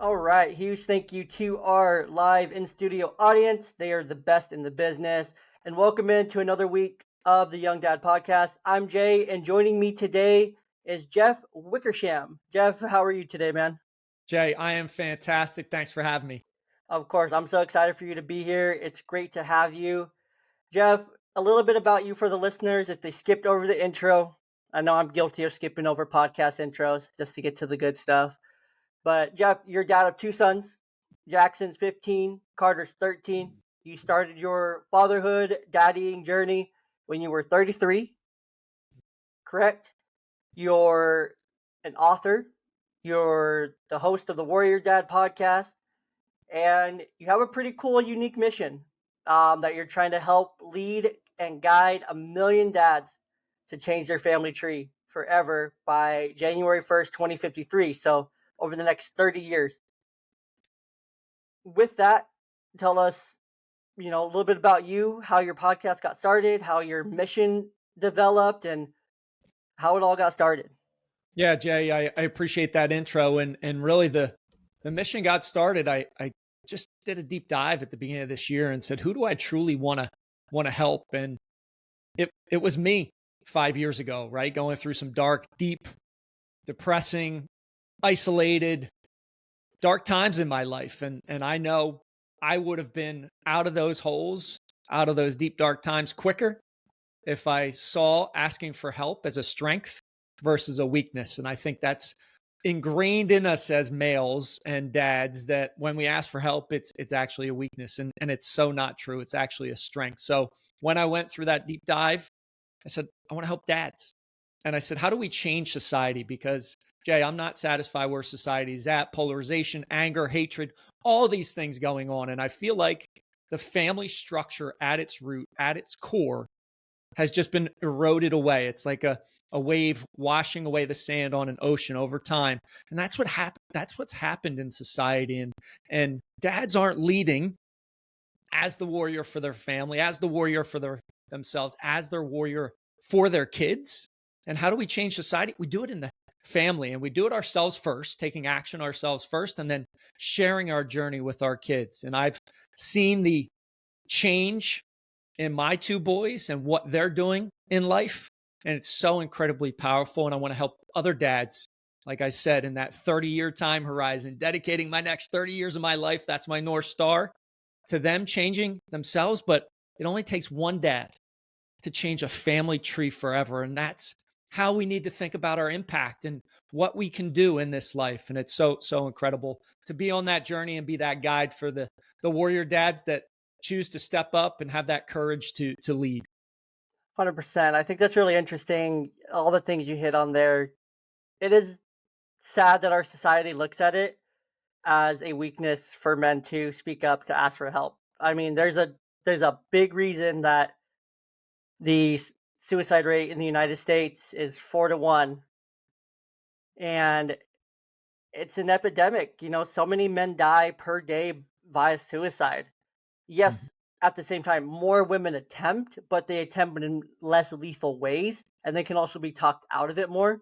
All right, huge thank you to our live in studio audience. They are the best in the business. And welcome into another week of the Young Dad Podcast. I'm Jay, and joining me today is Jeff Wickersham. Jeff, how are you today, man? Jay, I am fantastic. Thanks for having me. Of course, I'm so excited for you to be here. It's great to have you. Jeff, a little bit about you for the listeners if they skipped over the intro. I know I'm guilty of skipping over podcast intros just to get to the good stuff. But Jeff, you're dad of two sons. Jackson's 15, Carter's 13. You started your fatherhood, daddying journey when you were 33, correct? You're an author. You're the host of the Warrior Dad podcast. And you have a pretty cool, unique mission that you're trying to help lead and guide 1 million dads to change their family tree forever by January 1st, 2053. So over the next 30 years. With that, tell us, a little bit about you, how your podcast got started, how your mission developed, and how it all got started. Yeah, Jay, I appreciate that intro. And really the mission got started. I just did a deep dive at the beginning of this year and said, who do I truly wanna help? And it was me 5 years ago, right? Going through some dark, deep, depressing, isolated, dark times in my life. And I know I would have been out of those holes, out of those deep, dark times quicker if I saw asking for help as a strength versus a weakness. And I think that's ingrained in us as males and dads that when we ask for help, it's actually a weakness. And it's so not true. It's actually a strength. So when I went through that deep dive, I said, I want to help dads. And I said, how do we change society? Because Jay, I'm not satisfied where society is at. Polarization, anger, hatred, all these things going on. And I feel like the family structure at its root, at its core, has just been eroded away. It's like a wave washing away the sand on an ocean over time. And that's what happened. That's what's happened in society. And dads aren't leading as the warrior for their family, as the warrior for themselves, as their warrior for their kids. And how do we change society? We do it in the family, and we do it ourselves first, taking action ourselves first, and then sharing our journey with our kids. And I've seen the change in my two boys and what they're doing in life. And it's so incredibly powerful. And I want to help other dads, like I said, in that 30-year time horizon, dedicating my next 30 years of my life. That's my North Star, to them changing themselves. But it only takes one dad to change a family tree forever. And that's how we need to think about our impact and what we can do in this life. And it's so, so incredible to be on that journey and be that guide for the warrior dads that choose to step up and have that courage to lead. 100%. I think that's really interesting. All the things you hit on there. It is sad that our society looks at it as a weakness for men to speak up to ask for help. I mean, there's a big reason that the suicide rate in the United States is 4 to 1, and it's an epidemic. So many men die per day via suicide. Yes, Mhm. at the same time, more women attempt, but they attempt in less lethal ways, and they can also be talked out of it more.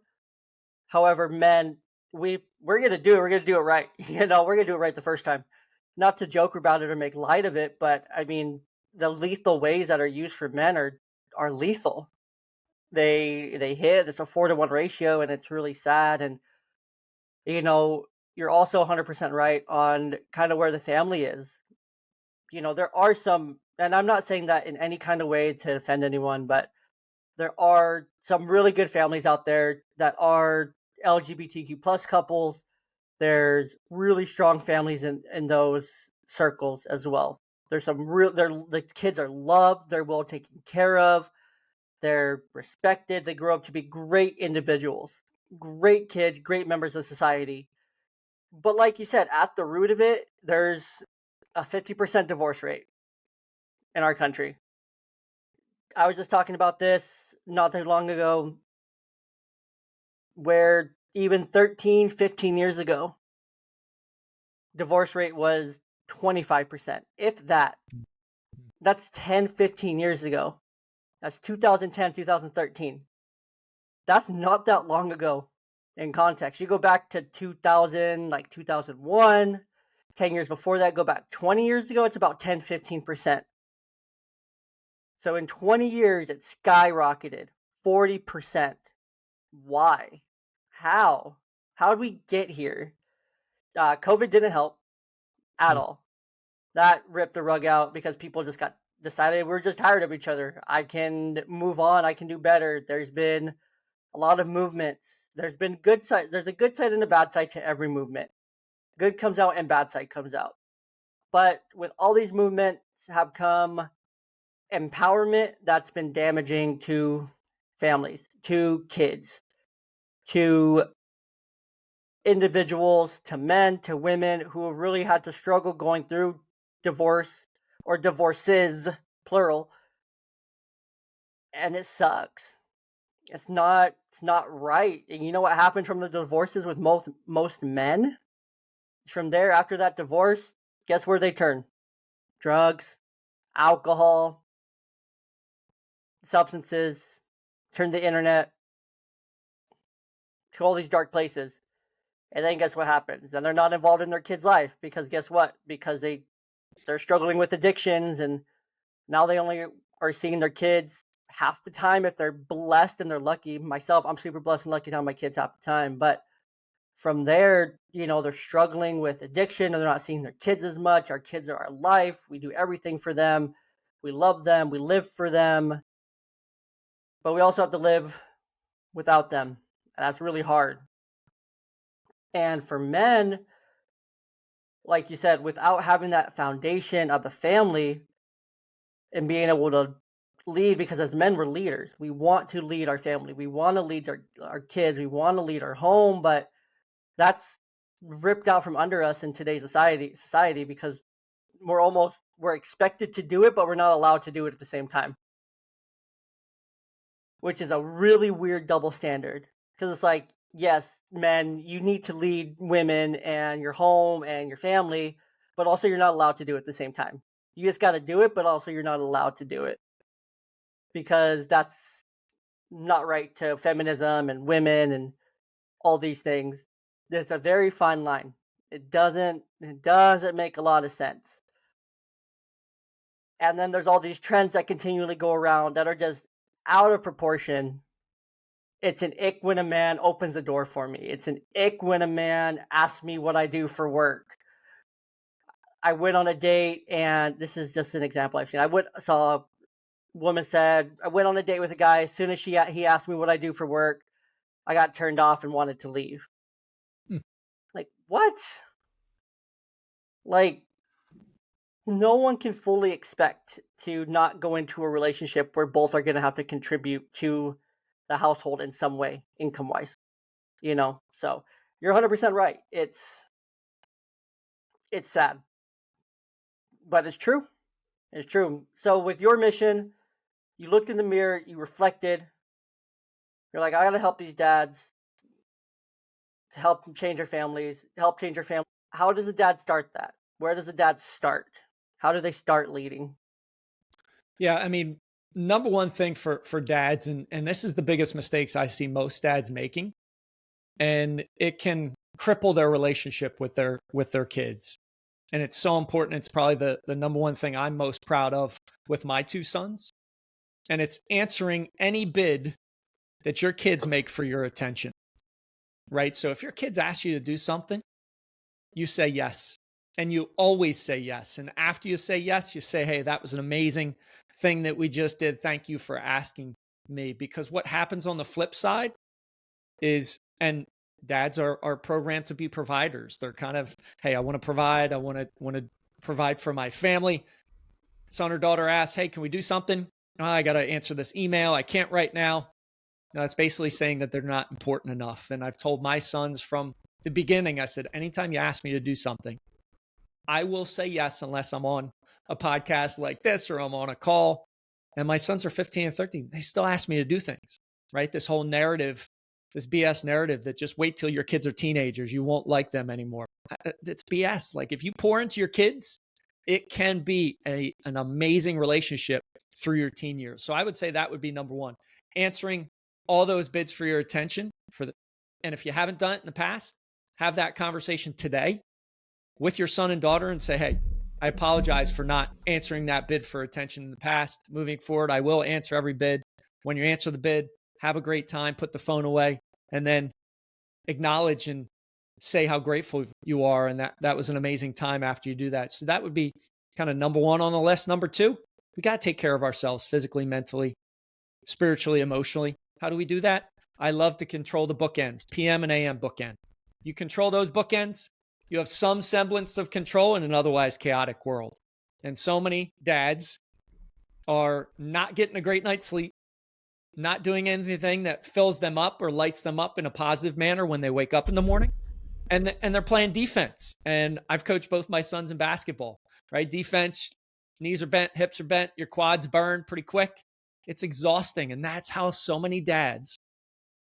However, men, we're gonna do it. We're gonna do it right. We're gonna do it right the first time. Not to joke about it or make light of it, but I mean, the lethal ways that are used for men are lethal. They hit. It's a 4 to 1 ratio, and it's really sad. And you know, you're also 100% right on kind of where the family is. There are some, and I'm not saying that in any kind of way to offend anyone, but there are some really good families out there that are LGBTQ plus couples. There's really strong families in those circles as well. There's some the kids are loved, they're well taken care of, they're respected, they grow up to be great individuals, great kids, great members of society. But like you said, at the root of it, there's a 50% divorce rate in our country. I was just talking about this not too long ago, where even 13, 15 years ago, divorce rate was 25%, if that. That's 10, 15 years ago. That's 2010, 2013. That's not that long ago. in context. You go back to 2000, like 2001, 10 years before that, go back 20 years ago, it's about 10, 15%. So in 20 years, it skyrocketed 40%. Why? How? How did we get here? COVID didn't help at Nope. all. That ripped the rug out because people just decided we're just tired of each other. I can move on. I can do better. There's been a lot of movements. There's been good side. There's a good side and a bad side to every movement. Good comes out and bad side comes out. But with all these movements have come empowerment that's been damaging to families, to kids, to individuals, to men, to women who have really had to struggle going through divorce or divorces, plural, and it sucks. It's not right. And you know what happened from the divorces with most men? From there, after that divorce, guess where they turn? Drugs, alcohol, substances, turn the internet to all these dark places. And then guess what happens? Then they're not involved in their kid's life because guess what? Because they're struggling with addictions and now they only are seeing their kids half the time if they're blessed and they're lucky. Myself, I'm super blessed and lucky to have my kids half the time. But from there, they're struggling with addiction and they're not seeing their kids as much. Our kids are our life. We do everything for them. We love them. We live for them. But we also have to live without them. And that's really hard. And for men, like you said, without having that foundation of the family and being able to lead, because as men, we're leaders. We want to lead our family. We want to lead our kids. We want to lead our home. But that's ripped out from under us in today's society because we're expected to do it, but we're not allowed to do it at the same time, which is a really weird double standard. Because it's like, yes, men, you need to lead women and your home and your family, but also you're not allowed to do it at the same time. You just got to do it, but also you're not allowed to do it because that's not right to feminism and women and all these things. There's a very fine line. It doesn't make a lot of sense. And then there's all these trends that continually go around that are just out of proportion. It's an ick when a man opens a door for me. It's an ick when a man asks me what I do for work. I went on a date, and this is just an example I've seen. Saw a woman said, I went on a date with a guy. As soon as he asked me what I do for work, I got turned off and wanted to leave. Hmm. Like, what? Like, no one can fully expect to not go into a relationship where both are going to have to contribute to the household in some way, income wise. So you're 100% right. It's sad, but it's true. It's true. So with your mission, you looked in the mirror, you reflected. You're like, I got to help these dads to help them change their families, help change their family. How does a dad start that? Where does a dad start? How do they start leading? Yeah, I mean, number one thing for dads, and this is the biggest mistakes I see most dads making, and it can cripple their relationship with their kids. And it's so important. It's probably the number one thing I'm most proud of with my two sons. And it's answering any bid that your kids make for your attention. Right? So if your kids ask you to do something, you say yes. And you always say yes. And after you say yes, you say, hey, that was an amazing thing that we just did. Thank you for asking me. Because what happens on the flip side is, and dads are programmed to be providers. They're kind of, hey, I want to provide. I want to provide for my family. Son or daughter asks, hey, can we do something? Oh, I got to answer this email. I can't right now. No, it's basically saying that they're not important enough. And I've told my sons from the beginning, I said, anytime you ask me to do something, I will say yes unless I'm on a podcast like this or I'm on a call. And my sons are 15 and 13. They still ask me to do things, right? This whole narrative, this BS narrative that just wait till your kids are teenagers, you won't like them anymore. It's BS. Like if you pour into your kids, it can be an amazing relationship through your teen years. So I would say that would be number one. Answering all those bids for your attention And if you haven't done it in the past, have that conversation today with your son and daughter and say, hey, I apologize for not answering that bid for attention in the past. Moving forward, I will answer every bid. When you answer the bid, have a great time, put the phone away, and then acknowledge and say how grateful you are. And that was an amazing time after you do that. So that would be kind of number one on the list. Number two, we got to take care of ourselves physically, mentally, spiritually, emotionally. How do we do that? I love to control the bookends, PM and AM bookend. You control those bookends, you have some semblance of control in an otherwise chaotic world. And so many dads are not getting a great night's sleep, not doing anything that fills them up or lights them up in a positive manner when they wake up in the morning. And they're playing defense. And I've coached both my sons in basketball, right? Defense, knees are bent, hips are bent, your quads burn pretty quick. It's exhausting. And that's how so many dads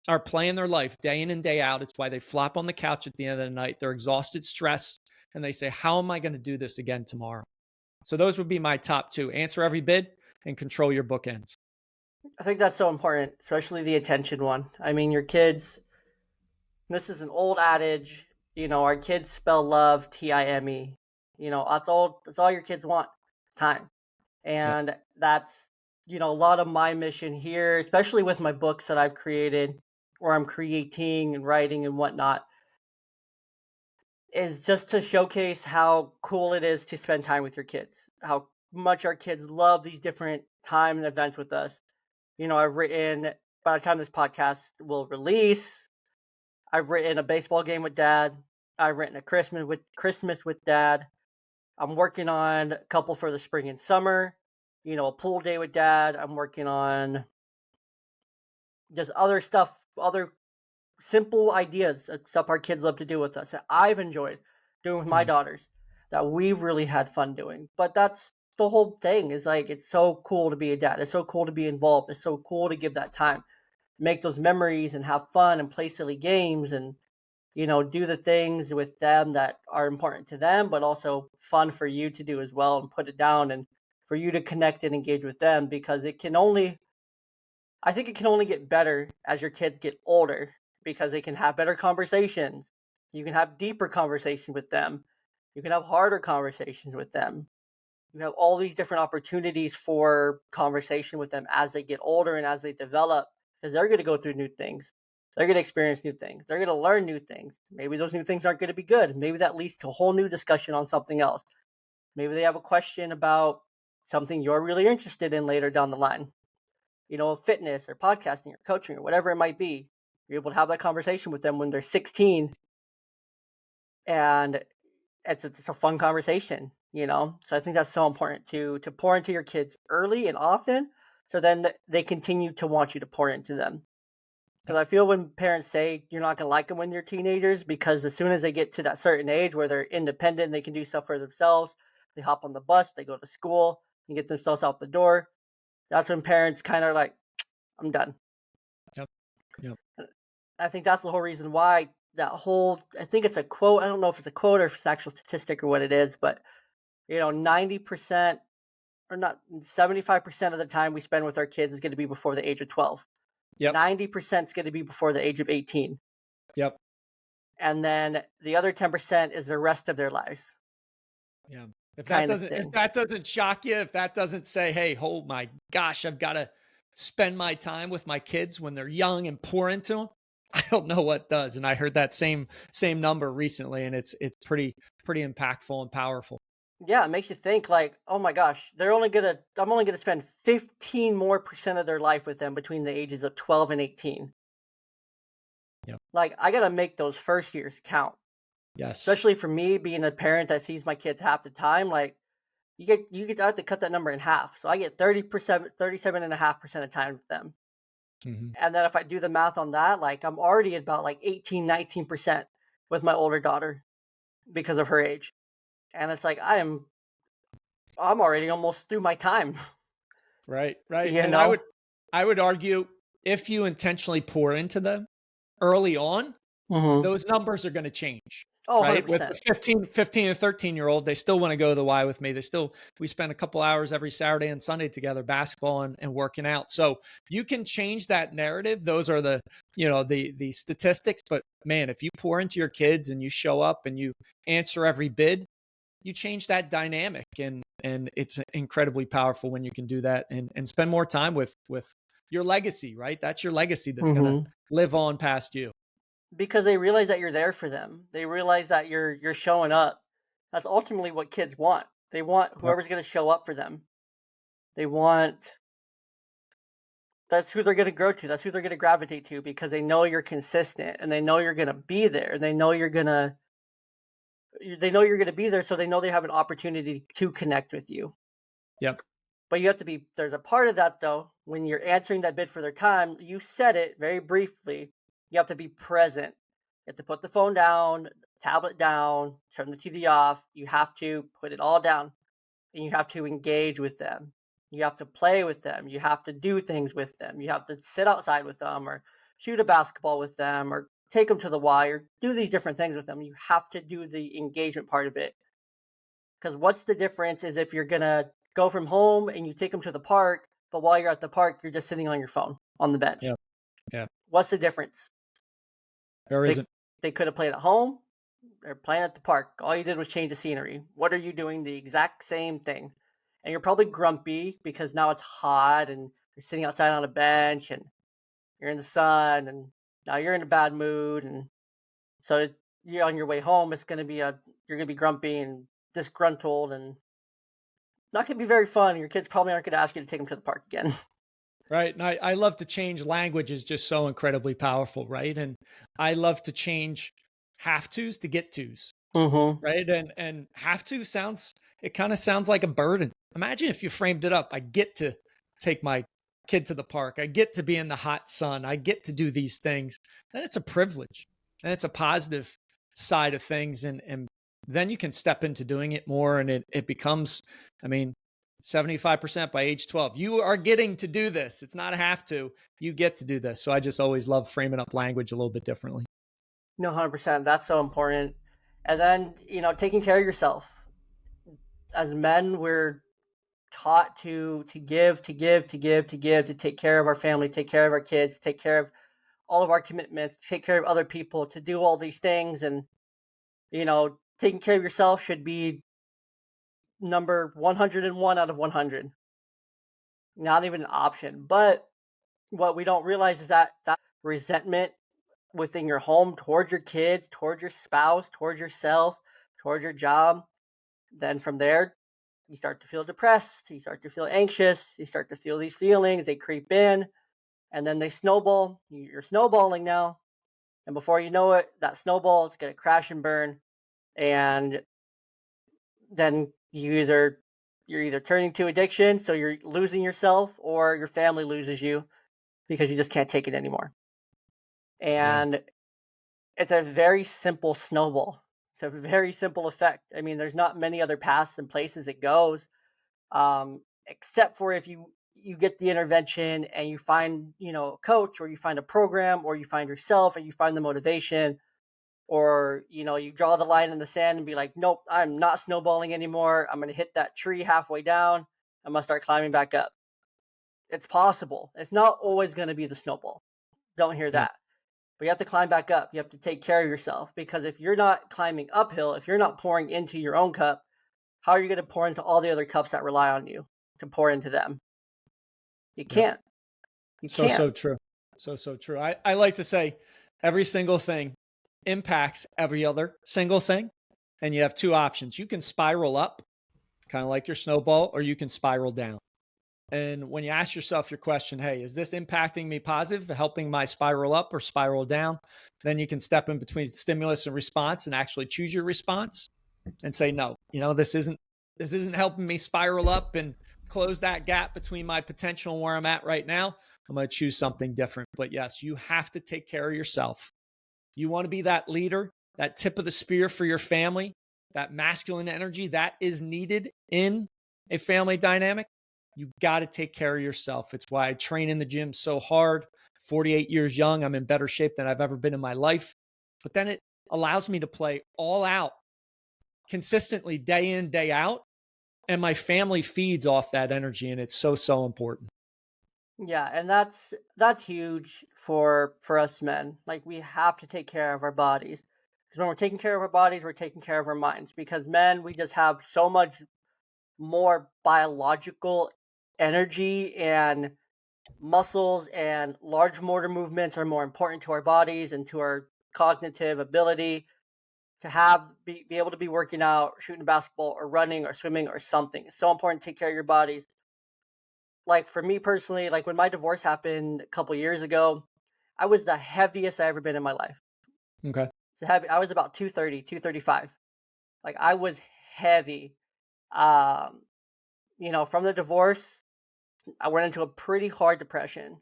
are playing their life day in and day out. It's why they flop on the couch at the end of the night. They're exhausted, stressed, and they say, how am I going to do this again tomorrow? So those would be my top two. Answer every bid and control your bookends. I think that's so important, especially the attention one. I mean, your kids, this is an old adage, our kids spell love Time. That's all your kids want, time. And Yep. that's, a lot of my mission here, especially with my books that I've created or I'm creating and writing and whatnot, is just to showcase how cool it is to spend time with your kids, how much our kids love these different time and events with us. I've written, by the time this podcast will release, I've written a baseball game with dad. I've written a Christmas with dad. I'm working on a couple for the spring and summer, a pool day with dad. I'm working on just other stuff, other simple ideas, stuff our kids love to do with us that I've enjoyed doing with my daughters, that we've really had fun doing. But that's the whole thing, is like, it's so cool to be a dad. It's so cool to be involved. It's so cool to give that time, make those memories and have fun and play silly games and, do the things with them that are important to them, but also fun for you to do as well, and put it down and for you to connect and engage with them, because I think it can only get better as your kids get older, because they can have better conversations. You can have deeper conversations with them. You can have harder conversations with them. You have all these different opportunities for conversation with them as they get older and as they develop, because they're going to go through new things. They're going to experience new things. They're going to learn new things. Maybe those new things aren't going to be good. Maybe that leads to a whole new discussion on something else. Maybe they have a question about something you're really interested in later down the line. Fitness or podcasting or coaching or whatever it might be. You're able to have that conversation with them when they're 16, and it's a fun conversation, So I think that's so important to pour into your kids early and often, so then they continue to want you to pour into them. Because I feel when parents say you're not going to like them when they're teenagers, because as soon as they get to that certain age where they're independent and they can do stuff for themselves, they hop on the bus, they go to school and get themselves out the door. That's when parents kind of like, I'm done. Yep. Yep. I think that's the whole reason why I think it's a quote. I don't know if it's a quote or if it's actual statistic or what it is, but 90% or not 75% of the time we spend with our kids is going to be before the age of 12. Yep. 90% is going to be before the age of 18. Yep. And then the other 10% is the rest of their lives. Yeah. If that doesn't shock you, if that doesn't say, hey, oh my gosh, I've got to spend my time with my kids when they're young and pour into them, I don't know what does. And I heard that same number recently, and it's pretty impactful and powerful. Yeah, it makes you think like, oh my gosh, I'm only gonna spend 15% more of their life with them between the ages of 12 and 18. Yep. Like, I gotta make those first years count. Yes. Especially for me, being a parent that sees my kids half the time, like I have to cut that number in half. So I get 37.5% of time with them. Mm-hmm. And then if I do the math on that, like I'm already at about like 18, 19% with my older daughter because of her age. And it's like I'm already almost through my time. Right. And I would argue, if you intentionally pour into them early on, those numbers are going to change. Oh, right? With 100%. the 15 and 13-year-old, they still want to go to the Y with me. We spend a couple hours every Saturday and Sunday together, basketball and working out. So you can change that narrative. Those are the statistics. But man, if you pour into your kids and you show up and you answer every bid, you change that dynamic. And it's incredibly powerful when you can do that and spend more time with your legacy, right? That's your legacy that's going to Hmm. live on past you. Because they realize that you're there for them. They realize that you're showing up. That's ultimately what kids want. They want Yep. whoever's going to show up for them. They want that's who they're going to grow to. That's who they're going to gravitate to because they know you're consistent and they know you're going to be there. And they know you're going to be there, so they know they have an opportunity to connect with you. Yep. But you have to be there's a part of that though when you're answering that bid for their time. You said it very briefly. You have to be present. You have to put the phone down, tablet down, turn the TV off. You have to put it all down and you have to engage with them. You have to play with them. You have to do things with them. You have to sit outside with them or shoot a basketball with them or take them to the Y or do these different things with them. You have to do the engagement part of it. Because what's the difference is if you're going to go from home and you take them to the park, but while you're at the park, you're just sitting on your phone on the bench. Yeah. Yeah. What's the difference? There They, isn't. they could have played at home or playing at the park. All you did was change the scenery. What are you doing? The exact same thing. And you're probably grumpy because now it's hot and you're sitting outside on a bench and you're in the sun and now you're in a bad mood. And so you're on your way home. You're going to be grumpy and disgruntled and not going to be very fun. Your kids probably aren't going to ask you to take them to the park again. Right. And I love to change. Language is just so incredibly powerful, right? And I love to change have tos to get tos, Mm-hmm. right? And have to sounds, it kind of sounds like a burden. Imagine if you framed it up. I get to take my kid to the park. I get to be in the hot sun. I get to do these things. Then it's a privilege and it's a positive side of things. And then you can step into doing it more and it becomes, I mean, 75% by age 12. You are getting to do this. It's not a have to. You get to do this. So I just always love framing up language a little bit differently. No, 100%. That's so important. And then, taking care of yourself. As men, we're taught to give, to give, to give, to give, to take care of our family, take care of our kids, take care of all of our commitments, take care of other people, to do all these things. And, taking care of yourself should be number 101 out of 100. Not even an option. But what we don't realize is that resentment within your home towards your kids, towards your spouse, towards yourself, towards your job, then from there, you start to feel depressed, you start to feel anxious, you start to feel these feelings, they creep in, and then they snowball. You're snowballing now, and before you know it, that snowball is going to crash and burn, and then you're either turning to addiction, so you're losing yourself, or your family loses you because you just can't take it anymore. Yeah. And it's a very simple snowball. It's a very simple effect. I mean, there's not many other paths and places it goes, except for if you get the intervention and you find a coach or you find a program or you find yourself and you find the motivation or you draw the line in the sand and be like, nope, I'm not snowballing anymore. I'm going to hit that tree halfway down. I'm going to start climbing back up. It's possible. It's not always going to be the snowball. Don't hear Yeah. that. But you have to climb back up. You have to take care of yourself because if you're not climbing uphill, if you're not pouring into your own cup, how are you going to pour into all the other cups that rely on you to pour into them? You Yep. can't. You So, can't. so true. So true. I like to say every single thing impacts every other single thing. And you have two options. You can spiral up, kind of like your snowball, or you can spiral down. And when you ask yourself your question, hey, is this impacting me positive, helping my spiral up or spiral down? Then you can step in between stimulus and response and actually choose your response and say, no, this isn't helping me spiral up and close that gap between my potential and where I'm at right now. I'm going to choose something different. But yes, you have to take care of yourself. You want to be that leader, that tip of the spear for your family, that masculine energy that is needed in a family dynamic. You got to take care of yourself. It's why I train in the gym so hard. 48 years young, I'm in better shape than I've ever been in my life. But then it allows me to play all out consistently day in, day out. And my family feeds off that energy. And it's so, so important. Yeah, and that's huge for us men. Like we have to take care of our bodies. Because when we're taking care of our bodies, we're taking care of our minds. Because men, we just have so much more biological energy, and muscles and large motor movements are more important to our bodies and to our cognitive ability to be able to be working out, shooting basketball, or running, or swimming, or something. It's so important to take care of your bodies. Like for me personally, like when my divorce happened a couple years ago, I was the heaviest I ever been in my life. Okay. So heavy. I was about 230, 235. Like I was heavy. Um, from the divorce, I went into a pretty hard depression.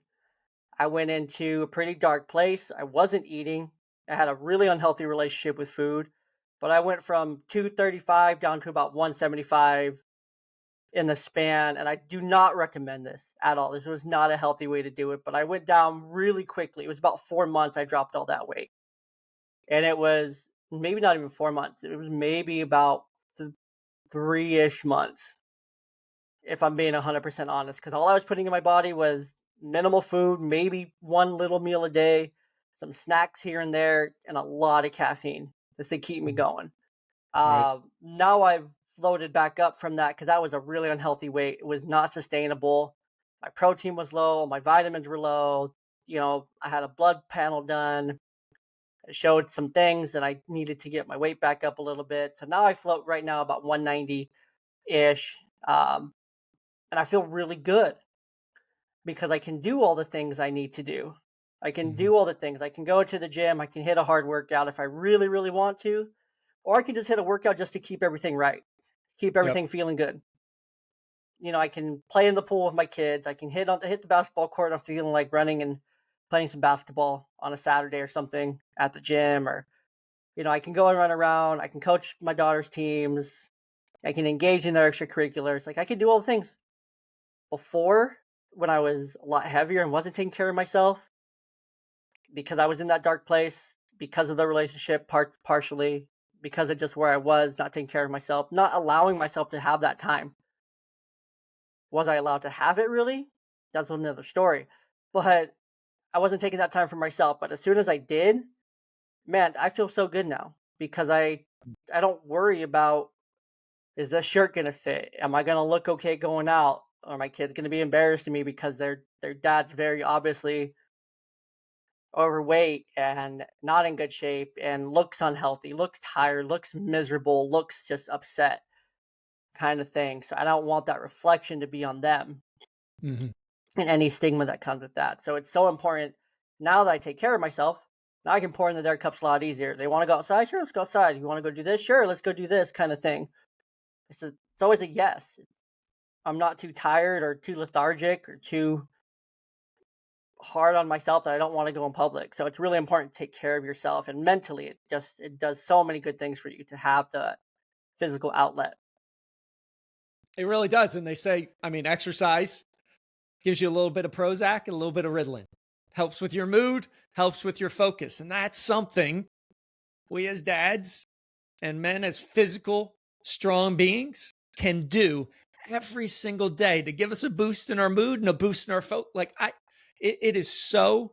I went into a pretty dark place. I wasn't eating. I had a really unhealthy relationship with food. But I went from 235 down to about 175 in the span, and I do not recommend this at all. This was not a healthy way to do it, but I went down really quickly. It was about 4 months I dropped all that weight. And it was maybe not even 4 months. It was maybe about 3-ish months, if I'm being 100% honest, because all I was putting in my body was minimal food, maybe one little meal a day, some snacks here and there, and a lot of caffeine just to keep me going. Right. Now I've floated back up from that because that was a really unhealthy weight. It was not sustainable. My protein was low, my vitamins were low. I had a blood panel done. It showed some things, and I needed to get my weight back up a little bit. So now I float right now about 190 ish. And I feel really good because I can do all the things I need to do. I can Mhm. do all the things. I can go to the gym. I can hit a hard workout if I really, really want to, or I can just hit a workout just to keep everything right, keep Yep. everything feeling good. I can play in the pool with my kids. I can hit the basketball court. I'm feeling like running and playing some basketball on a Saturday or something at the gym, or I can go and run around. I can coach my daughter's teams. I can engage in their extracurriculars. Like I can do all the things. Before, when I was a lot heavier and wasn't taking care of myself, because I was in that dark place, because of the relationship, partially because of just where I was, not taking care of myself, not allowing myself to have that time. Was I allowed to have it really? That's another story. But I wasn't taking that time for myself. But as soon as I did, man, I feel so good now because I don't worry about, is this shirt gonna fit? Am I gonna look okay going out? Are my kids gonna be embarrassed of me because their dad's very obviously overweight and not in good shape and looks unhealthy, looks tired, looks miserable, looks just upset, kind of thing. So I don't want that reflection to be on them Mhm. and any stigma that comes with that. So it's so important now that I take care of myself. Now I can pour into their cups a lot easier. They want to go outside? Sure, let's go outside. You want to go do this? Sure, let's go do this, kind of thing. It's always a yes. I'm not too tired or too lethargic or too hard on myself that I don't want to go in public. So it's really important to take care of yourself, and mentally it does so many good things for you to have the physical outlet. It really does. And they say, I mean, exercise gives you a little bit of Prozac and a little bit of Ritalin. Helps with your mood, helps with your focus. And that's something we as dads and men as physical, strong beings can do every single day to give us a boost in our mood and a boost in our focus. It is so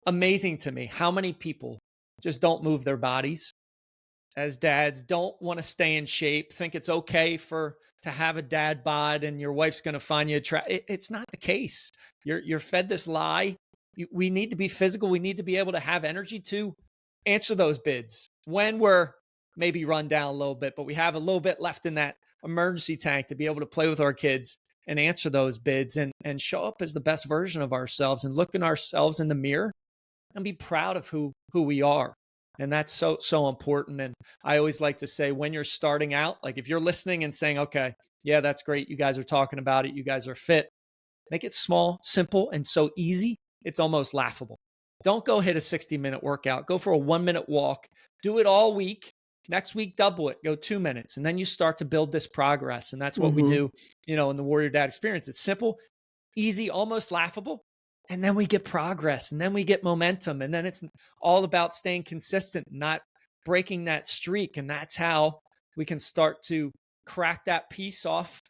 amazing to me how many people just don't move their bodies as dads, don't want to stay in shape, think it's okay to have a dad bod and your wife's going to find you it's not the case. You're fed this lie. We need to be physical. We need to be able to have energy to answer those bids when we're maybe run down a little bit, but we have a little bit left in that emergency tank to be able to play with our kids and answer those bids and show up as the best version of ourselves and look in ourselves in the mirror and be proud of who we are. And that's so, so important. And I always like to say, when you're starting out, like if you're listening and saying, okay, yeah, that's great. You guys are talking about it. You guys are fit. Make it small, simple, and so easy. It's almost laughable. Don't go hit a 60-minute workout. Go for a 1-minute walk. Do it all week. Next week, double it. Go 2 minutes. And then you start to build this progress. And that's what we Mm-hmm. do, in the Warrior Dad experience. It's simple, easy, almost laughable. And then we get progress, and then we get momentum. And then it's all about staying consistent, not breaking that streak. And that's how we can start to crack that piece off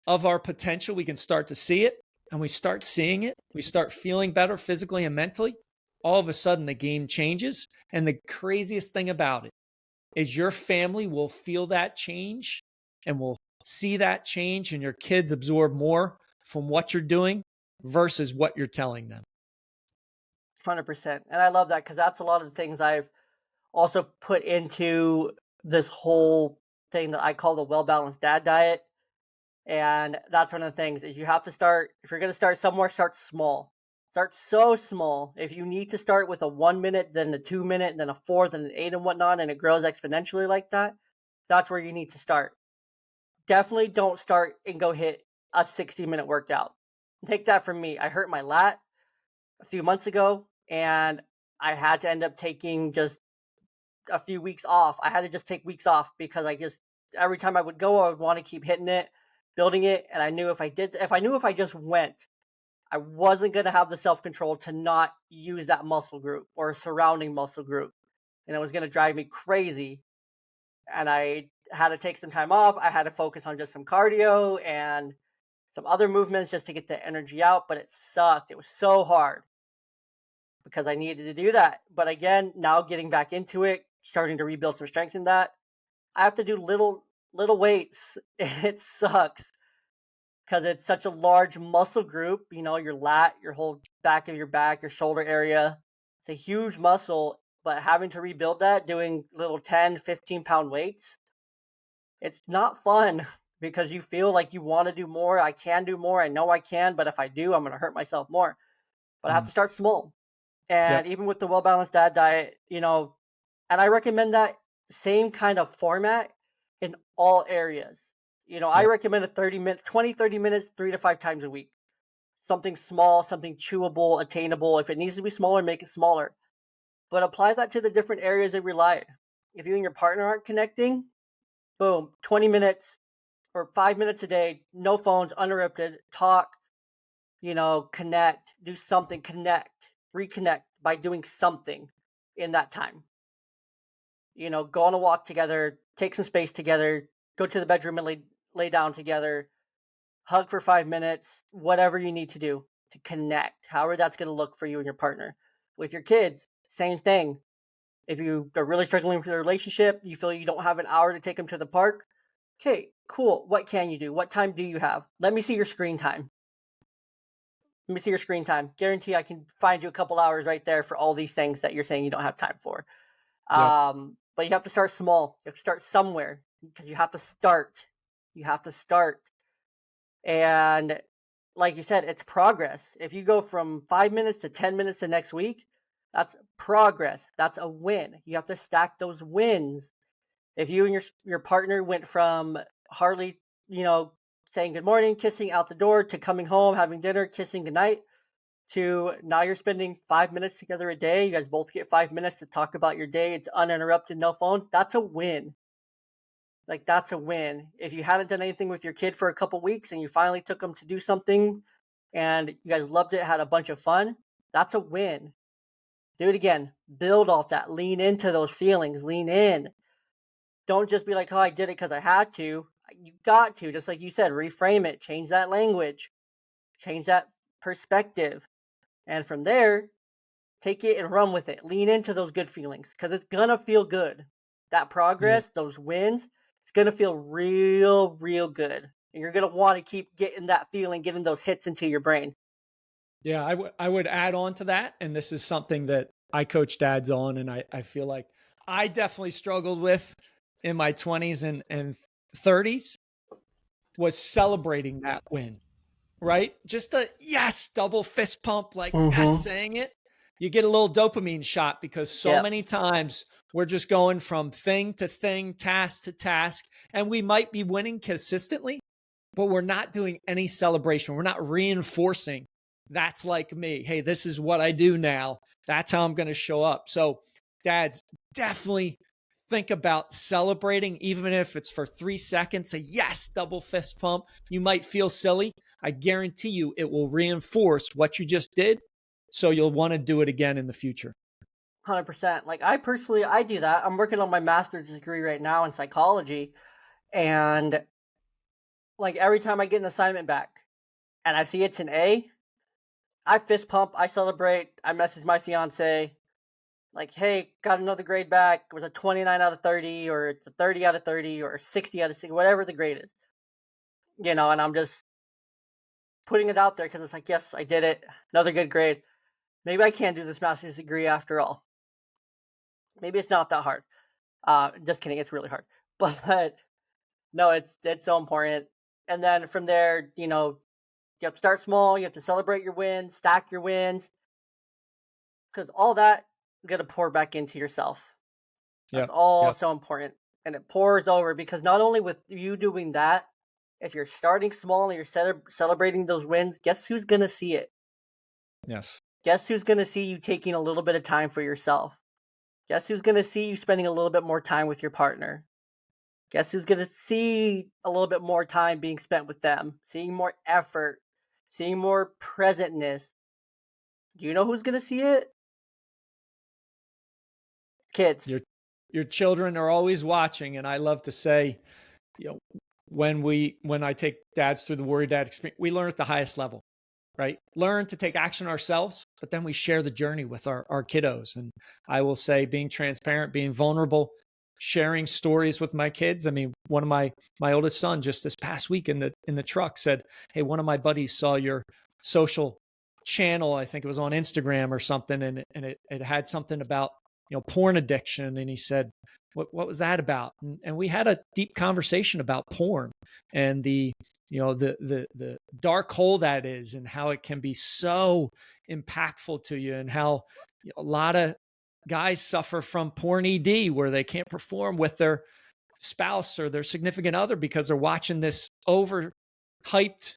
of our potential. We can start to see it, and we start seeing it. We start feeling better physically and mentally. All of a sudden, the game changes. And the craziest thing about it is your family will feel that change and will see that change, and your kids absorb more from what you're doing versus what you're telling them. 100%. And I love that because that's a lot of the things I've also put into this whole thing that I call the well-balanced dad diet. And that's one of the things is you have to start, if you're going to start somewhere, start small. Start so small. If you need to start with a 1 minute, then a 2 minute, then a 4, then an 8 and whatnot, and it grows exponentially like that, that's where you need to start. Definitely don't start and go hit a 60-minute workout. Take that from me. I hurt my lat a few months ago, and I had to end up taking just a few weeks off. I had to just take weeks off because every time I would go, I would want to keep hitting it, building it, and I knew if I just went, I wasn't going to have the self-control to not use that muscle group or a surrounding muscle group, and it was going to drive me crazy. And I had to take some time off. I had to focus on just some cardio and some other movements just to get the energy out, but it sucked. It was so hard because I needed to do that. But again, now getting back into it, starting to rebuild some strength in that, I have to do little weights. It sucks because it's such a large muscle group. Your lat, your whole back of your back, your shoulder area. It's a huge muscle, but having to rebuild that, doing little 10, 15-pound weights, it's not fun because you feel like you want to do more. I can do more. I know I can, but if I do, I'm going to hurt myself more. But I have to start small. And Yep. even with the well-balanced dad diet, and I recommend that same kind of format in all areas. I Yep. recommend 20, 30 minutes, 3 to 5 times a week. Something small, something chewable, attainable. If it needs to be smaller, make it smaller. But apply that to the different areas of your life. If you and your partner aren't connecting, boom, 20 minutes or 5 minutes a day, no phones, uninterrupted, talk, connect, do something, connect, reconnect by doing something in that time. Go on a walk together, take some space together, go to the bedroom and lay down together, hug for 5 minutes, whatever you need to do to connect, however that's going to look for you and your partner. With your kids, same thing. If you are really struggling with your relationship, you feel you don't have an hour to take them to the park, okay, cool. What can you do? What time do you have? Let me see your screen time. Let me see your screen time. Guarantee I can find you a couple hours right there for all these things that you're saying you don't have time for. Yep. But you have to start small. You have to start somewhere because you have to start. You have to start. And like you said, it's progress. If you go from 5 minutes to 10 minutes the next week, that's progress. That's a win. You have to stack those wins. If you and your partner went from hardly, saying good morning, kissing out the door, to coming home, having dinner, kissing goodnight, to now you're spending 5 minutes together a day. You guys both get 5 minutes to talk about your day. It's uninterrupted, no phones. That's a win. Like, that's a win. If you hadn't done anything with your kid for a couple weeks and you finally took them to do something and you guys loved it, had a bunch of fun, that's a win. Do it again. Build off that. Lean into those feelings. Lean in. Don't just be like, oh, I did it because I had to. You got to, just like you said, reframe it, change that language, change that perspective. And from there, take it and run with it. Lean into those good feelings because it's going to feel good. That progress, those wins, it's going to feel real, real good. And you're going to want to keep getting that feeling, getting those hits into your brain. Yeah, I would add on to that. And this is something that I coach dads on. And I feel like I definitely struggled with in my 20s and 30s was celebrating that win, right? Just a yes, double fist pump, like yes, saying it. You get a little dopamine shot because so many times we're just going from thing to thing, task to task, and we might be winning consistently, but we're not doing any celebration. We're not reinforcing that's like me. Hey, this is what I do now. That's how I'm going to show up. So, dads, definitely think about celebrating, even if it's for 3 seconds. A yes, double fist pump. You might feel silly. I guarantee you it will reinforce what you just did. So you'll want to do it again in the future. 100%. Like I personally, I do that. I'm working on my master's degree right now in psychology, and like every time I get an assignment back and I see it's an A, I fist pump, I celebrate, I message my fiance, like, hey, got another grade back. It was a 29 out of 30, or it's a 30 out of 30, or a 60 out of 60, whatever the grade is, and I'm just putting it out there because it's like, yes, I did it. Another good grade. Maybe I can do this master's degree after all. Maybe it's not that hard. Just kidding, it's really hard. But no, it's so important. And then from there, you have to start small. You have to celebrate your wins, stack your wins, because all that is gonna pour back into yourself. That's Yep. all Yep. so important, and it pours over because not only with you doing that, if you're starting small and you're celebrating those wins, guess who's gonna see it? Yes. Guess who's gonna see you taking a little bit of time for yourself? Guess who's gonna see you spending a little bit more time with your partner? Guess who's gonna see a little bit more time being spent with them, seeing more effort, seeing more presentness? Do you know who's gonna see it? Kids. Your children are always watching, and I love to say, you know, when I take dads through the Warrior Dad experience, we learn at the highest level, right? Learn to take action ourselves, but then we share the journey with our kiddos. And I will say, being transparent, being vulnerable, sharing stories with my kids. I mean, one of my oldest son just this past week in the truck said, "Hey, one of my buddies saw your social channel. I think it was on Instagram or something, and it had something about porn addiction." And he said, what was that about? And we had a deep conversation about porn and the dark hole that is, and how it can be so impactful to you, and how a lot of guys suffer from porn ED, where they can't perform with their spouse or their significant other because they're watching this overhyped,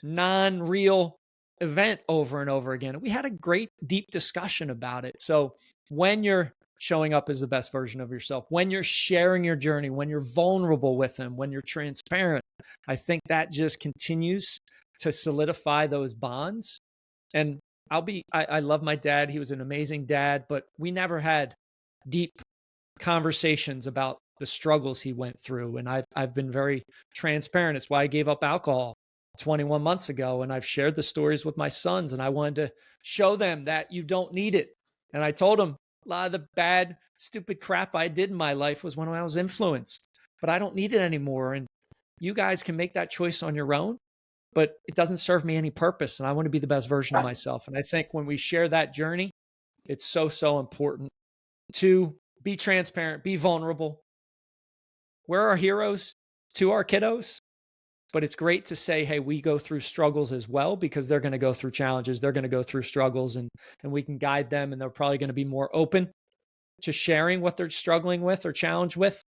non-real event over and over again. And we had a great deep discussion about it. So when you're showing up as the best version of yourself, when you're sharing your journey, when you're vulnerable with them, when you're transparent, I think that just continues to solidify those bonds. And I love my dad. He was an amazing dad, but we never had deep conversations about the struggles he went through. And I've been very transparent. It's why I gave up alcohol 21 months ago. And I've shared the stories with my sons, and I wanted to show them that you don't need it. And I told them a lot of the bad, stupid crap I did in my life was when I was influenced, but I don't need it anymore. And you guys can make that choice on your own, but it doesn't serve me any purpose. And I want to be the best version of myself. And I think when we share that journey, it's so, so important to be transparent, be vulnerable. We're our heroes to our kiddos, but it's great to say, hey, we go through struggles as well, because they're going to go through challenges. They're going to go through struggles, and we can guide them, and they're probably going to be more open to sharing what they're struggling with or challenged with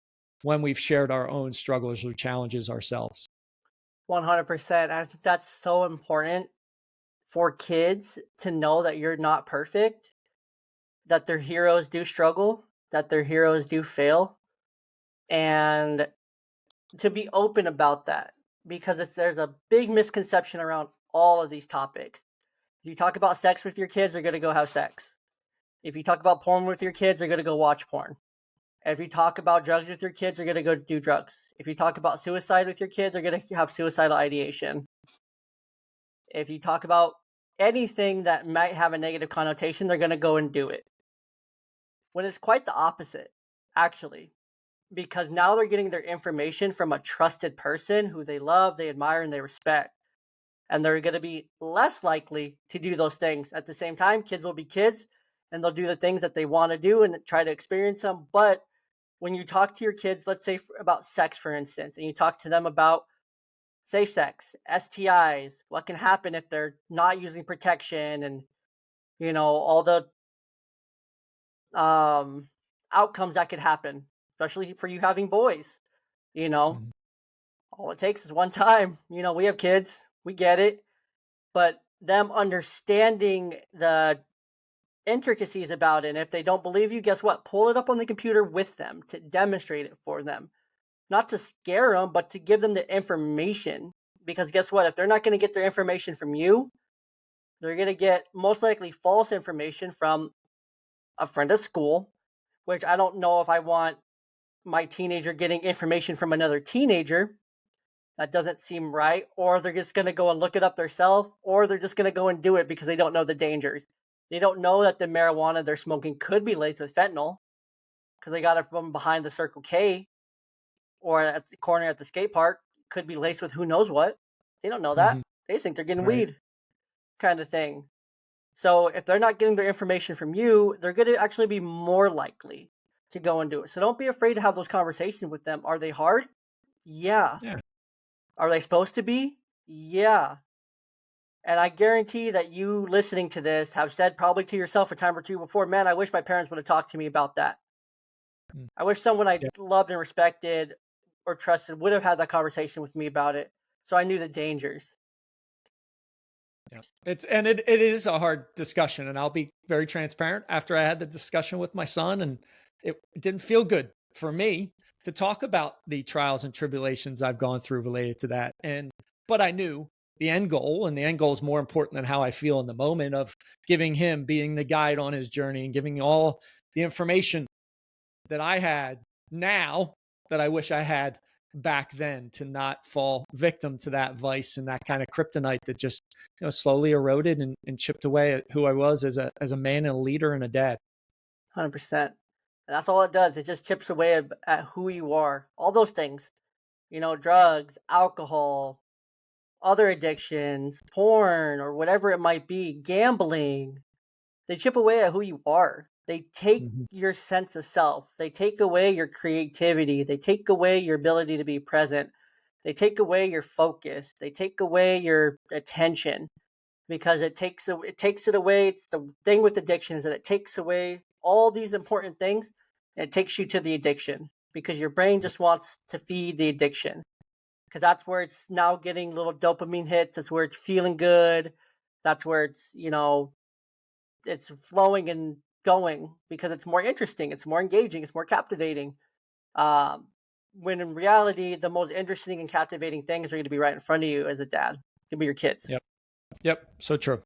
when we've shared our own struggles or challenges ourselves. 100%. I think that's so important for kids to know that you're not perfect, that their heroes do struggle, that their heroes do fail, and to be open about that, because there's a big misconception around all of these topics. If you talk about sex with your kids, they're going to go have sex. If you talk about porn with your kids, they're going to go watch porn. If you talk about drugs with your kids, they're going to go do drugs. If you talk about suicide with your kids, they're going to have suicidal ideation. If you talk about anything that might have a negative connotation, they're going to go and do it. When it's quite the opposite, actually, because now they're getting their information from a trusted person who they love, they admire, and they respect. And they're going to be less likely to do those things. At the same time, kids will be kids, and they'll do the things that they want to do and try to experience them. But when you talk to your kids, let's say about sex, for instance, and you talk to them about safe sex, STIs, what can happen if they're not using protection, and all the outcomes that could happen, especially for you having boys. You know, Mhm. all it takes is one time. We have kids, we get it, but them understanding the intricacies about it. And if they don't believe you, guess what? Pull it up on the computer with them to demonstrate it for them. Not to scare them, but to give them the information. Because guess what? If they're not going to get their information from you, they're going to get most likely false information from a friend at school, which I don't know if I want my teenager getting information from another teenager. That doesn't seem right. Or they're just going to go and look it up themselves, or they're just going to go and do it because they don't know the dangers. They don't know that the marijuana they're smoking could be laced with fentanyl because they got it from behind the Circle K or at the corner at the skate park. Could be laced with who knows what. They don't know that. Mhm. They think they're getting Right. weed, kind of thing. So if they're not getting their information from you, they're going to actually be more likely to go and do it. So don't be afraid to have those conversations with them. Are they hard? Yeah. Yeah. Are they supposed to be? Yeah. And I guarantee that you listening to this have said probably to yourself a time or two before, man, I wish my parents would have talked to me about that. Mm. I wish someone I Yeah. loved and respected or trusted would have had that conversation with me about it. So I knew the dangers. Yeah. It is a hard discussion, and I'll be very transparent. After I had the discussion with my son, and it didn't feel good for me to talk about the trials and tribulations I've gone through related to that. But I knew the end goal, and the end goal is more important than how I feel in the moment of giving him, being the guide on his journey and giving all the information that I had now that I wish I had back then, to not fall victim to that vice and that kind of kryptonite that just slowly eroded and chipped away at who I was as a man and a leader and a dad. 100%. And that's all it does. It just chips away at who you are. All those things, drugs, alcohol, other addictions, porn, or whatever it might be, gambling. They chip away at who you are. They take Mhm. your sense of self. They take away your creativity. They take away your ability to be present. They take away your focus. They take away your attention because it takes it away. It's the thing with addiction is that it takes away all these important things and it takes you to the addiction because your brain just wants to feed the addiction because that's where it's now getting little dopamine hits. That's where it's feeling good. That's where it's flowing and going because it's more interesting, it's more engaging, it's more captivating. Um, when in reality, the most interesting and captivating things are going to be right in front of you as a dad. Could be your kids. Yep. Yep. So true.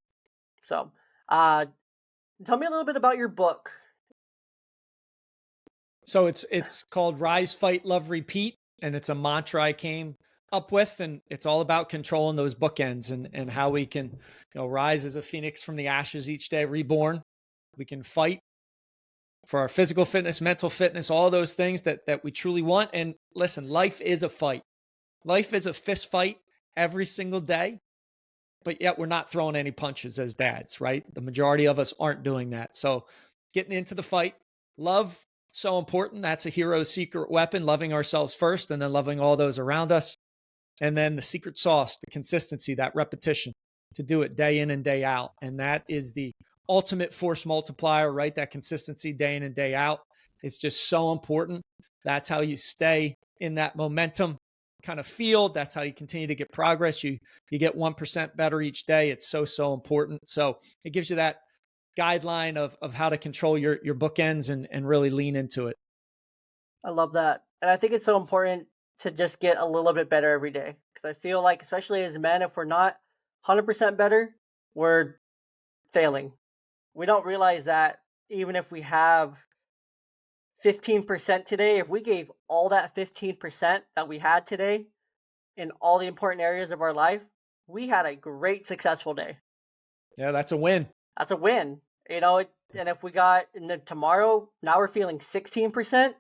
So, uh, tell me a little bit about your book. So it's called Rise, Fight, Love, Repeat, and it's a mantra I came up with, and it's all about controlling those bookends and how we can rise as a phoenix from the ashes each day, reborn. We can fight for our physical fitness, mental fitness, all those things that we truly want. And listen, life is a fight. Life is a fist fight every single day, but yet we're not throwing any punches as dads, right? The majority of us aren't doing that. So getting into the fight, love, so important. That's a hero's secret weapon, loving ourselves first and then loving all those around us. And then the secret sauce, the consistency, that repetition to do it day in and day out. And that is the ultimate force multiplier, right? That consistency day in and day out. It's just so important. That's how you stay in that momentum kind of field. That's how you continue to get progress. You get 1% better each day. It's so important. So it gives you that guideline of how to control your bookends and really lean into it. I love that. And I think it's so important to just get a little bit better every day. Because I feel like, especially as men, if we're not 100% better, we're failing. We don't realize that even if we have 15% today, if we gave all that 15% that we had today in all the important areas of our life, we had a great, successful day. Yeah, that's a win. That's a win. And if we got, and then tomorrow, now we're feeling 16%,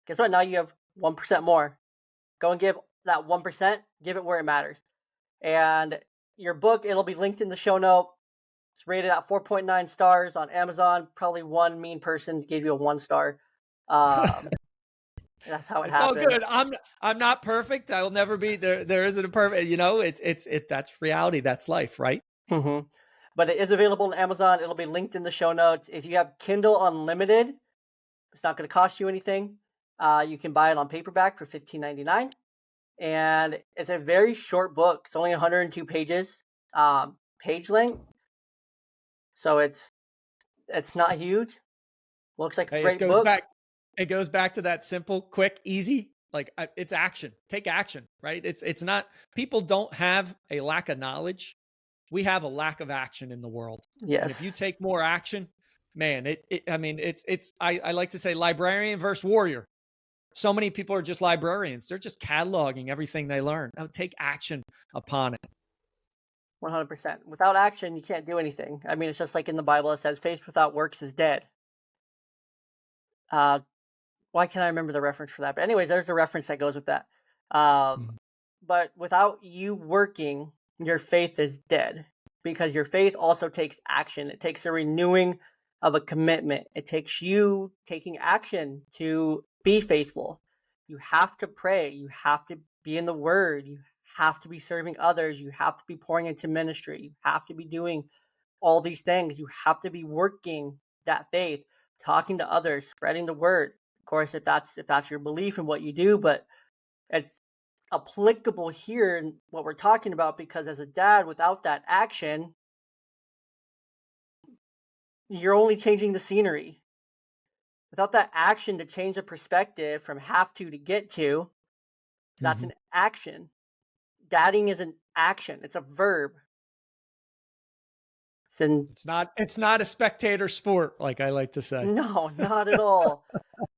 guess what? Now you have 1% more. Go and give that 1%, give it where it matters. And your book, it'll be linked in the show note. It's rated at 4.9 stars on Amazon. Probably one mean person gave you a 1 star. Um, that's how it It's all happens. good. I'm not perfect. I will never be there. There isn't a perfect. That's reality. That's life, right? Mm-hmm. But it is available on Amazon. It'll be linked in the show notes. If you have Kindle Unlimited, it's not going to cost you anything. You can buy it on paperback for $15.99, and it's a very short book. It's only 102 pages, page length, so it's not huge. Looks like a Hey, great book. it goes back to that simple, quick, easy. It's action. Take action, right? It's not. People don't have a lack of knowledge. We have a lack of action in the world. And Yes, if you take more action, man, I mean, I like to say librarian versus warrior. So many people are just librarians. They're just cataloging everything they learn. Now take action upon it. 100%. Without action, you can't do anything. I mean, it's just like in the Bible, it says faith without works is dead. Uh, why can't I remember the reference for that? But anyways, there's a reference that goes with that. Um, Mhm. but without you working, your faith is dead because your faith also takes action. It takes a renewing of a commitment. It takes you taking action to be faithful. You have to pray. You have to be in the word. You have to be serving others. You have to be pouring into ministry. You have to be doing all these things. You have to be working that faith, talking to others, spreading the word. Of course, if that's your belief in what you do, but it's applicable here in what we're talking about because as a dad, without that action, you're only changing the scenery. Without that action to change the perspective from have to get to, that's Mhm. an action. Dadding is an action. It's a verb. It's an It's not a spectator sport, like I like to say. no, not at all.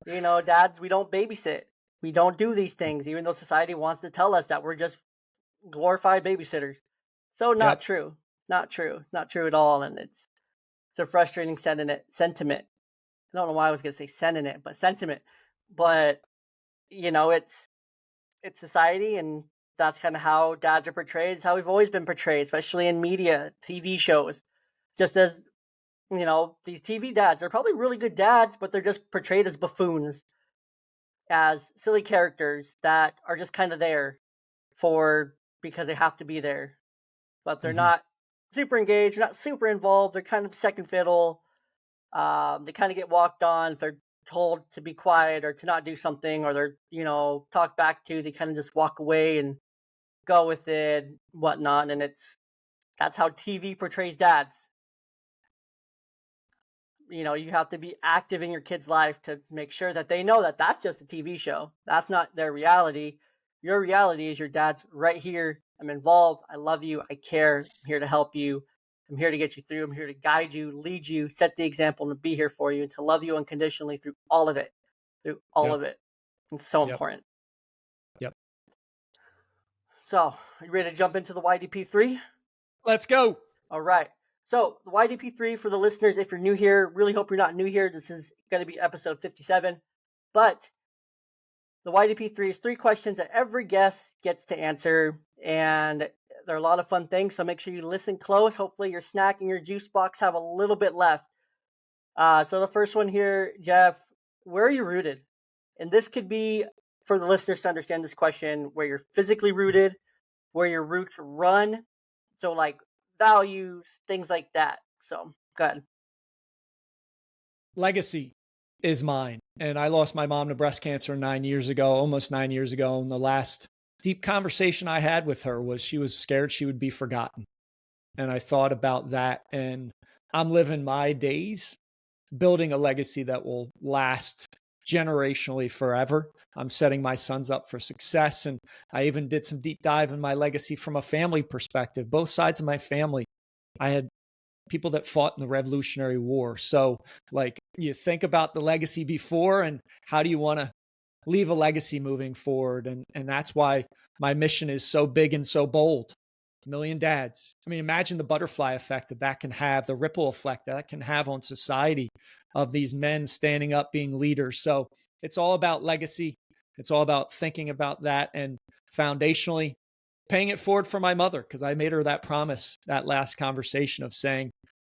Dads, we don't babysit. We don't do these things, even though society wants to tell us that we're just glorified babysitters. So not Yep. true. Not true. Not true at all. And it's a frustrating sentiment. I don't know why I was gonna say sentiment, but sentiment. But it's society, and that's kind of how dads are portrayed. It's how we've always been portrayed, especially in media, TV shows. Just as these TV dads, they're probably really good dads, but they're just portrayed as buffoons, as silly characters that are just kind of there for because they have to be there, but they're Mhm. not super engaged, not super involved. They're kind of second fiddle. They kind of get walked on if they're told to be quiet or to not do something, or they're talked back to. They kind of just walk away and go with it, whatnot. And that's how TV portrays dads. You have to be active in your kid's life to make sure that they know that that's just a TV show. That's not their reality. Your reality is your dad's right here. I'm involved. I love you. I care. I'm here to help you. I'm here to get you through. I'm here to guide you, lead you, set the example, and be here for you, and to love you unconditionally through all of it. Through all Yep. of it. It's so Yep. important. Yep. So, are you ready to jump into the YDP3? Let's go. All right. So, the YDP3 for the listeners, if you're new here, really hope you're not new here. This is going to be episode 57. But the YDP3 is 3 questions that every guest gets to answer. And they're a lot of fun things. So, make sure you listen close. Hopefully, your snack and your juice box have a little bit left. So, the first one here, Jeff, where are you rooted? And this could be for the listeners to understand this question where you're physically rooted, where your roots run. So, like values, things like that. So, go ahead. Legacy is mine. And I lost my mom to breast cancer 9 years ago, almost 9 years ago. And the last deep conversation I had with her was she was scared she would be forgotten. And I thought about that. And I'm living my days building a legacy that will last generationally forever. I'm setting my sons up for success. And I even did some deep dive in my legacy from a family perspective. Both sides of my family, I had people that fought in the Revolutionary War. So, like, you think about the legacy before and how do you want to leave a legacy moving forward? And that's why my mission is so big and so bold. A million dads. I mean, imagine the butterfly effect that can have, the ripple effect that can have on society of these men standing up, being leaders. So it's all about legacy. It's all about thinking about that and foundationally paying it forward for my mother, because I made her that promise, that last conversation of saying,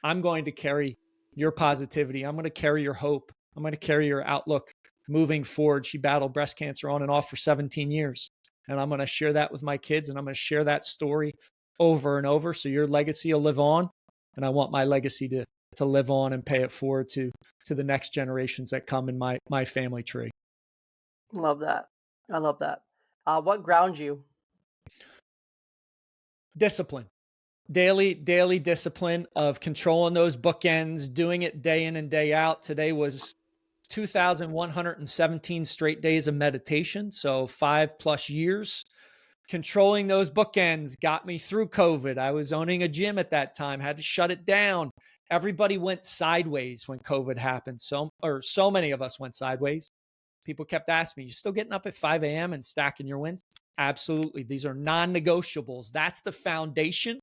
I'm going to carry your positivity. I'm going to carry your hope. I'm going to carry your outlook moving forward. She battled breast cancer on and off for 17 years. And I'm going to share that with my kids, and I'm going to share that story over and over. So your legacy will live on. And I want my legacy to live on and pay it forward to the next generations that come in my family tree. Love that. I love that. What grounds you? Discipline. Daily discipline of controlling those bookends, doing it day in and day out. Today was 2,117 straight days of meditation. So 5+ years. Controlling those bookends got me through COVID. I was owning a gym at that time, had to shut it down. Everybody went sideways when COVID happened. So many of us went sideways. People kept asking me, you still getting up at 5 a.m. and stacking your wins? Absolutely. These are non-negotiables. That's the foundation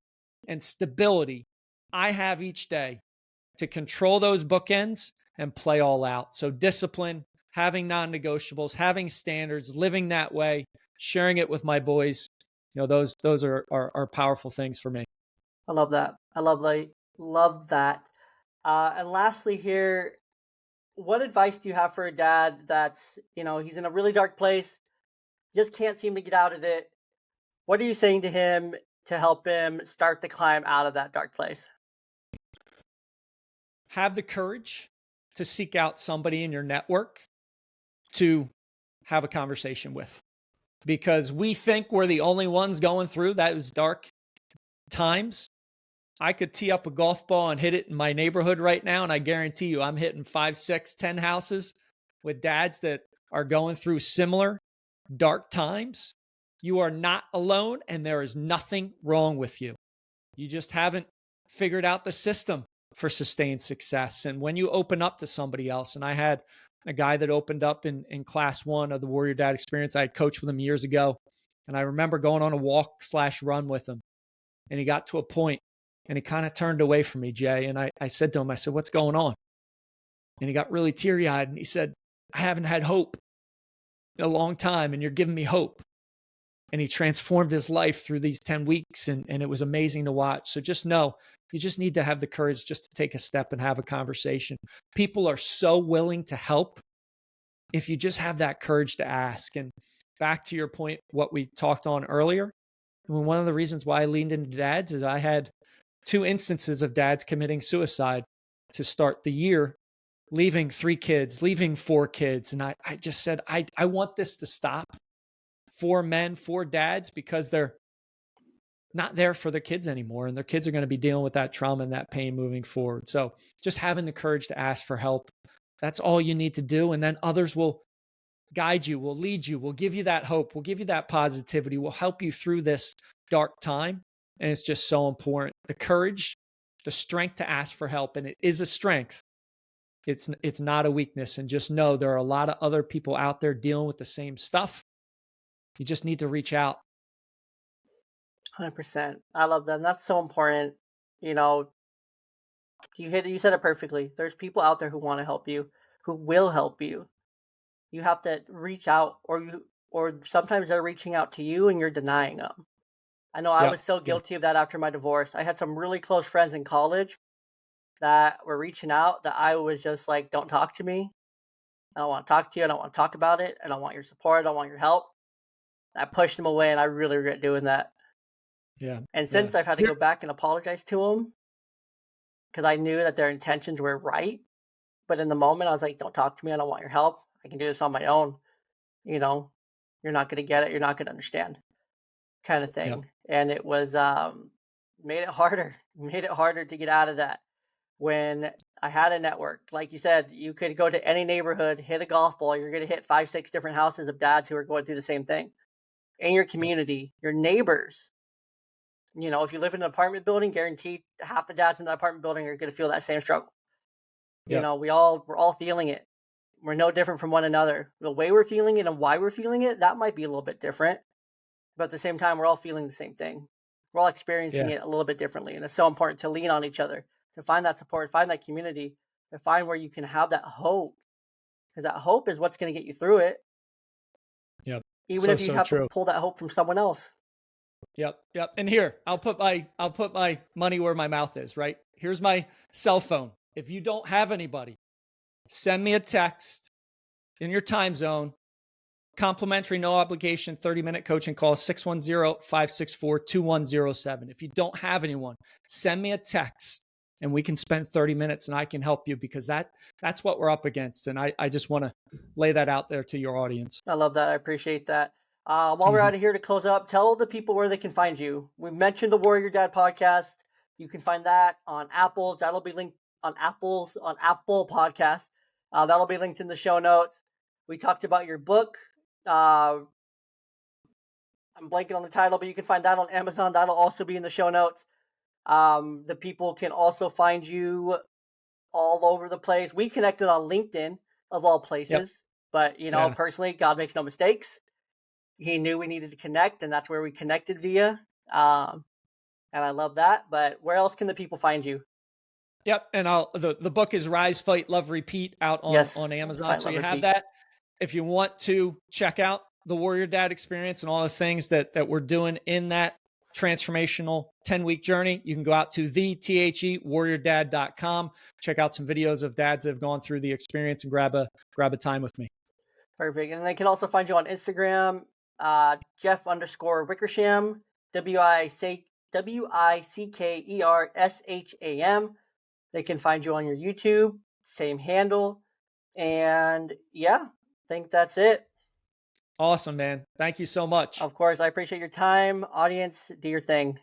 and stability I have each day to control those bookends and play all out. So discipline, having non-negotiables, having standards, living that way, sharing it with my boys, those are powerful things for me. I love that. Love that. And lastly here, what advice do you have for a dad that's, he's in a really dark place, just can't seem to get out of it? What are you saying to him to help him start the climb out of that dark place? Have the courage to seek out somebody in your network to have a conversation with, because we think we're the only ones going through those dark times. I could tee up a golf ball and hit it in my neighborhood right now, and I guarantee you I'm hitting 5, 6, 10 houses with dads that are going through similar dark times. You are not alone, and there is nothing wrong with you. You just haven't figured out the system for sustained success. And when you open up to somebody else, and I had a guy that opened up in class 1 of the Warrior Dad Experience. I had coached with him years ago, and I remember going on a walk/run with him, and he got to a point and he kind of turned away from me, Jay. And I said to him, I said, what's going on? And he got really teary-eyed, and he said, I haven't had hope in a long time, and you're giving me hope. And he transformed his life through these 10 weeks, and it was amazing to watch. So just know, you just need to have the courage just to take a step and have a conversation. People are so willing to help if you just have that courage to ask. And back to your point, what we talked on earlier, one of the reasons why I leaned into dads is I had 2 instances of dads committing suicide to start the year, leaving 3 kids, leaving 4 kids. And I just said, I want this to stop for men, for dads, because they're not there for their kids anymore, and their kids are going to be dealing with that trauma and that pain moving forward. So just having the courage to ask for help, that's all you need to do. And then others will guide you, will lead you, will give you that hope, will give you that positivity, will help you through this dark time. And it's just so important. The courage, the strength to ask for help. And it is a strength. It's not a weakness. And just know there are a lot of other people out there dealing with the same stuff. You just need to reach out. 100%. I love that. And that's so important. You said it perfectly. There's people out there who want to help you, who will help you. You have to reach out, or sometimes they're reaching out to you and you're denying them. I know I was so guilty of that after my divorce. I had some really close friends in college that were reaching out that I was just like, don't talk to me. I don't want to talk to you. I don't want to talk about it. I don't want your support. I don't want your help. I pushed them away, and I really regret doing that. Yeah. And since I've had to go back and apologize to them, because I knew that their intentions were right. But in the moment, I was like, don't talk to me. I don't want your help. I can do this on my own. You're not going to get it. You're not going to understand, kind of thing. Yep. And it was made it harder to get out of that. When I had a network, like you said, you could go to any neighborhood, hit a golf ball. You're going to hit 5, 6 different houses of dads who are going through the same thing. In your community, your neighbors. If you live in an apartment building, guaranteed half the dads in the apartment building are going to feel that same struggle. Yep. We're all feeling it. We're no different from one another. The way we're feeling it and why we're feeling it, that might be a little bit different. But at the same time, we're all feeling the same thing. We're all experiencing it a little bit differently. And it's so important to lean on each other, to find that support, find that community, to find where you can have that hope. Because that hope is what's going to get you through it. Yep. Even if you have to pull that hope from someone else. Yep. And here, I'll put my money where my mouth is, right? Here's my cell phone. If you don't have anybody, send me a text in your time zone. Complimentary, no obligation, 30-minute coaching call, 610-564-2107. If you don't have anyone, send me a text and we can spend 30 minutes and I can help you, because that's what we're up against. And I just want to lay that out there to your audience. I love that. I appreciate that. While we're out of here, to close up, tell the people where they can find you. We've mentioned the Warrior Dad podcast. You can find that on Apple's. That'll be linked on Apple Podcast. That'll be linked in the show notes. We talked about your book. I'm blanking on the title, but you can find that on Amazon. That'll also be in the show notes. The people can also find you all over the place. We connected on LinkedIn, of all Yep. places. But, Yeah. personally, God makes no mistakes. He knew we needed to connect, and that's where we connected via. Um, and I love that. But where else can the people find you? Yep. And the book is Rise, Fight, Love, Repeat out Yes, on it's Amazon. Fight, So Love, you have Repeat. that. If you want to check out the Warrior Dad experience and all the things that we're doing in that transformational 10-week journey, you can go out to warriordad.com, check out some videos of dads that have gone through the experience and grab a time with me. Perfect. And they can also find you on Instagram, Jeff_Wickersham, WICKERSHAM. They can find you on your YouTube, same handle. And yeah, I think that's it. Awesome, man. Thank you so much. Of course, I appreciate your time. Audience, do your thing.